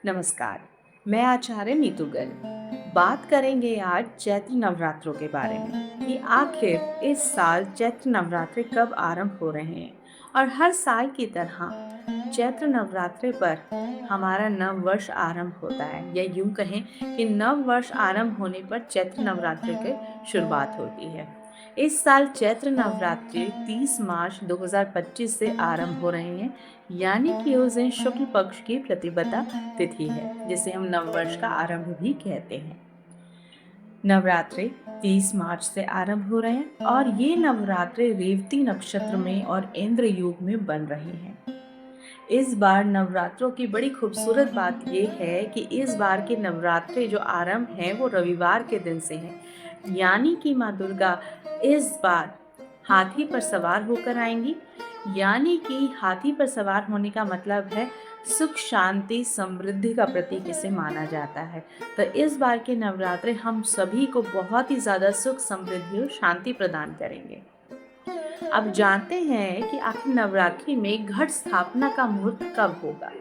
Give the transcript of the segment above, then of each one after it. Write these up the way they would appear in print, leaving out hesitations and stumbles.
नमस्कार। मैं आचार्य नीतू गर्ग। बात करेंगे आज चैत्र नवरात्रों के बारे में कि आखिर इस साल चैत्र नवरात्रे कब आरंभ हो रहे हैं। और हर साल की तरह चैत्र नवरात्रे पर हमारा नव वर्ष आरंभ होता है, या यूं कहें कि नव वर्ष आरंभ होने पर चैत्र नवरात्रि की शुरुआत होती है। इस साल चैत्र नवरात्रि 30 मार्च 2025 से आरंभ हो रहे हैं, यानी कि उस दिन शुक्ल पक्ष की प्रतिपदा तिथि है, जिसे हम नववर्ष का आरंभ भी कहते हैं। नवरात्रि 30 मार्च से आरंभ हो रहे हैं और ये नवरात्रि रेवती नक्षत्र में और इंद्र योग में बन रहे हैं। इस बार नवरात्रों की बड़ी खूबसूरत बात यह है कि इस बार के नवरात्रि जो आरंभ है वो रविवार के दिन से है, यानी कि माँ दुर्गा इस बार हाथी पर सवार होकर आएंगी। यानी कि हाथी पर सवार होने का मतलब है सुख, शांति, समृद्धि का प्रतीक इसे माना जाता है। तो इस बार के नवरात्रि हम सभी को बहुत ही ज्यादा सुख, समृद्धि और शांति प्रदान करेंगे। अब जानते हैं कि आखिर नवरात्रि में घट स्थापना का मुहूर्त कब होगा।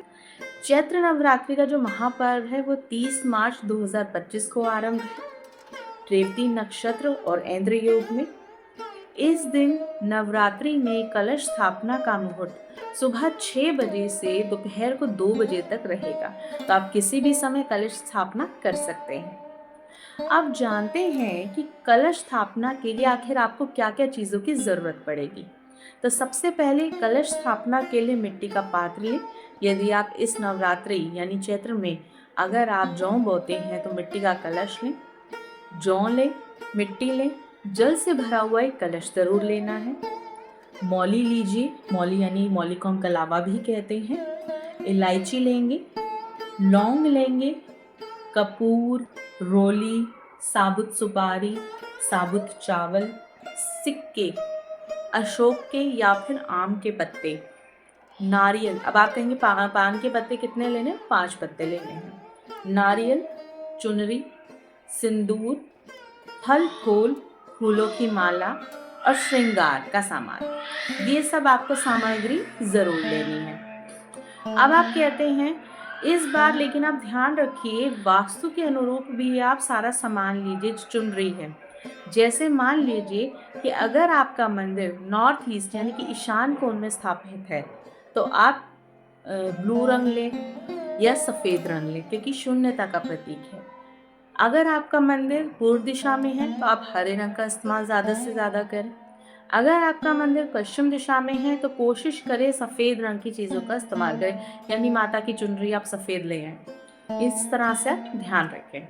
चैत्र नवरात्रि का जो महापर्व है वो 30 मार्च 2025 को आरंभ है, रेवती नक्षत्र और इंद्र योग में। इस दिन नवरात्रि में कलश स्थापना का मुहूर्त सुबह 6 बजे से दोपहर को 2 बजे तक रहेगा, तो आप किसी भी समय कलश स्थापना कर सकते हैं। अब जानते हैं कि कलश स्थापना के लिए आखिर आपको क्या क्या चीज़ों की ज़रूरत पड़ेगी। तो सबसे पहले कलश स्थापना के लिए मिट्टी का पात्र लें। यदि आप इस नवरात्रि यानी चैत्र में अगर आप जौ बोते हैं तो मिट्टी का कलश लें, जौ लें, मिट्टी लें, जल से भरा हुआ एक कलश ज़रूर लेना है। मौली लीजिए, मौली यानी मौली को हम कलावा भी कहते हैं। इलायची लेंगे, लौंग लेंगे, कपूर, रोली, साबुत सुपारी, साबुत चावल, सिक्के, अशोक के या फिर आम के पत्ते, नारियल। अब आप कहेंगे पान के पत्ते कितने लेने? 5 पत्ते लेने हैं। नारियल, चुनरी, सिंदूर, फल फूल, फूलों की माला और श्रृंगार का सामान, ये सब आपको सामग्री जरूर लेनी है। अब आप कहते हैं इस बार, लेकिन आप ध्यान रखिए वास्तु के अनुरूप भी आप सारा सामान लीजिए जो चुन रही है। जैसे मान लीजिए कि अगर आपका मंदिर नॉर्थ ईस्ट यानी कि ईशान कोण में स्थापित है तो आप ब्लू रंग लें या सफ़ेद रंग लें, क्योंकि शून्यता का प्रतीक है। अगर आपका मंदिर पूर्व दिशा में है तो आप हरे रंग का इस्तेमाल ज़्यादा से ज़्यादा करें। अगर आपका मंदिर पश्चिम दिशा में है तो कोशिश करें सफ़ेद रंग की चीज़ों का इस्तेमाल करें, यानी माता की चुनरी आप सफ़ेद ले आएं। इस तरह से आप ध्यान रखें।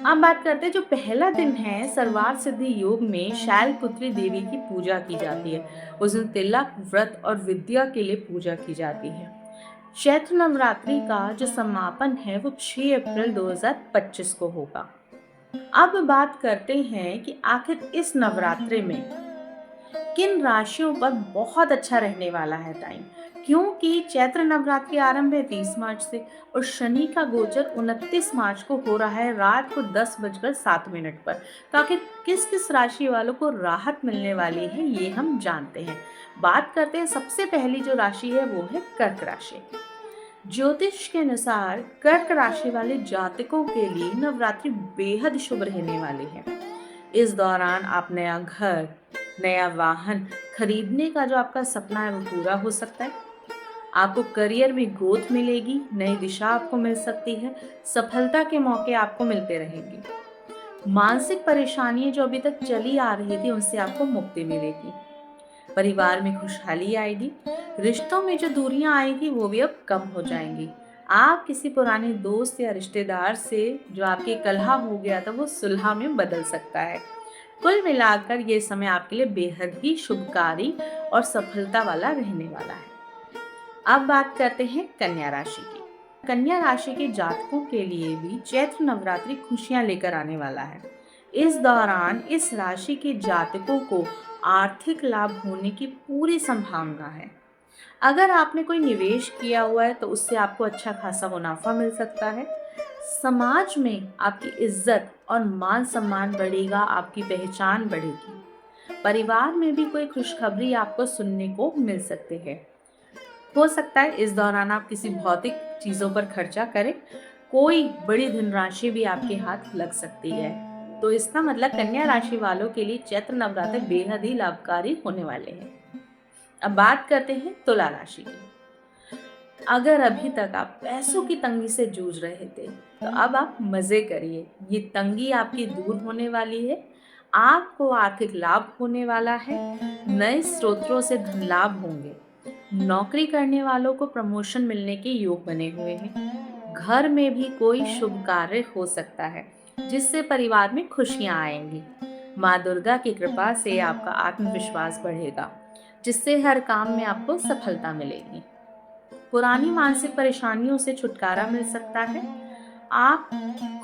अब बात करते हैं जो पहला दिन है, सर्वार्थ सिद्धि योग में शैलपुत्री देवी की पूजा की जाती है। उस दिन तिलक, व्रत और विद्या के लिए पूजा की जाती है। चैत्र नवरात्रि का जो समापन है वो 6 अप्रैल 2025 को होगा। अब बात करते हैं कि आखिर इस नवरात्रि में किन राशियों पर बहुत अच्छा रहने वाला है टाइम, क्योंकि चैत्र नवरात्रि आरंभ है 30 मार्च से और शनि का गोचर 29 मार्च को हो रहा है रात को 10:07 पर। तो आखिर किस किस राशि वालों को राहत मिलने वाली है ये हम जानते हैं। बात करते हैं, सबसे पहली जो राशि है वो है कर्क राशि। ज्योतिष के अनुसार कर्क राशि वाले जातकों के लिए नवरात्रि बेहद शुभ रहने वाले हैं। इस दौरान आप नया घर, नया वाहन खरीदने का जो आपका सपना है वो पूरा हो सकता है। आपको करियर में ग्रोथ मिलेगी, नई दिशा आपको मिल सकती है, सफलता के मौके आपको मिलते रहेंगे। मानसिक परेशानियां जो अभी तक चली आ रही थी उनसे आपको मुक्ति मिलेगी। परिवार में खुशहाली आएगी। रिश्तों में जो दूरियां आई थी वो भी अब कम हो जाएंगी। आप किसी पुराने दोस्त या रिश्तेदार से जो आपके कलह हो गया था वो सुलह में बदल सकता है। कुल मिलाकर ये समय आपके लिए बेहद ही शुभकारी और सफलता वाला रहने वाला है। अब बात करते हैं कन्या राशि की। कन्या राशि के जातकों के लिए भी चैत्र नवरात्रि खुशियां लेकर आने वाला है। इस दौरान इस राशि के जातकों को आर्थिक लाभ होने की पूरी संभावना है। अगर आपने कोई निवेश किया हुआ है तो उससे आपको अच्छा खासा मुनाफा मिल सकता है। समाज में आपकी इज्जत और मान सम्मान बढ़ेगा, आपकी पहचान बढ़ेगी। परिवार में भी कोई खुशखबरी आपको सुनने को मिल सकती है। हो सकता है इस दौरान आप किसी भौतिक चीज़ों पर खर्चा करें, कोई बड़ी धनराशि भी आपके हाथ लग सकती है। तो इसका मतलब कन्या राशि वालों के लिए चैत्र नवरात्र बेहद ही लाभकारी होने वाले हैं। अब बात करते हैं तुला राशि की। अगर अभी तक आप पैसों की तंगी से जूझ रहे थे, तो अब आप मज़े करिए। ये तंगी आपकी दूर होने वाली है। आपको आर्थिक लाभ होने वाला है। नए स्रोतों से धन लाभ होंगे। नौकरी करने वालों को प्रमोशन मिलने के योग बने हुए हैं। घर में भी कोई शुभ कार्य हो सकता है, जिससे परिवार में खुशियां आएंगी। माँ दुर्गा की कृपा से आपका आत्मविश्वास बढ़ेगा, जिससे हर काम में आपको सफलता मिलेगी। पुरानी मानसिक परेशानियों से छुटकारा मिल सकता है। आप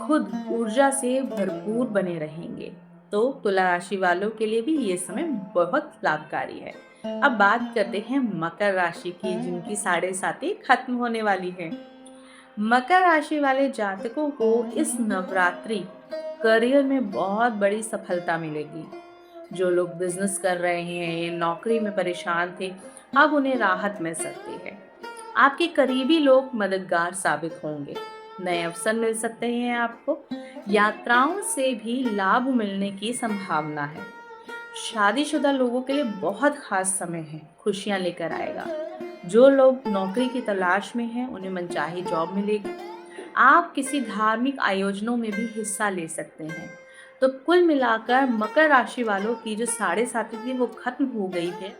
खुद ऊर्जा से भरपूर बने रहेंगे। तो तुला राशि वालों के लिए भी ये समय बहुत लाभकारी है। अब बात करते हैं मकर राशि की, जिनकी साढ़े साथी खत्म होने वाली है। मकर राशि वाले जातकों को इस नवरात्रि करियर में बहुत बड़ी सफलता मिलेगी। जो लोग बिजनेस कर रहे हैं, नौकरी में परेशान थे, अब उन्हें राहत मिल सकती है। आपके करीबी लोग मददगार साबित होंगे। नए अवसर मिल सकते हैं आपको। यात्राओं से भी लाभ मिलने की संभावना है। शादीशुदा लोगों के लिए बहुत खास समय है, खुशियां लेकर आएगा। जो लोग नौकरी की तलाश में हैं, उन्हें मनचाही जॉब मिलेगी। आप किसी धार्मिक आयोजनों में भी हिस्सा ले सकते हैं। तो कुल मिलाकर मकर राशि वालों की जो साढ़े साथी थी वो खत्म हो गई है।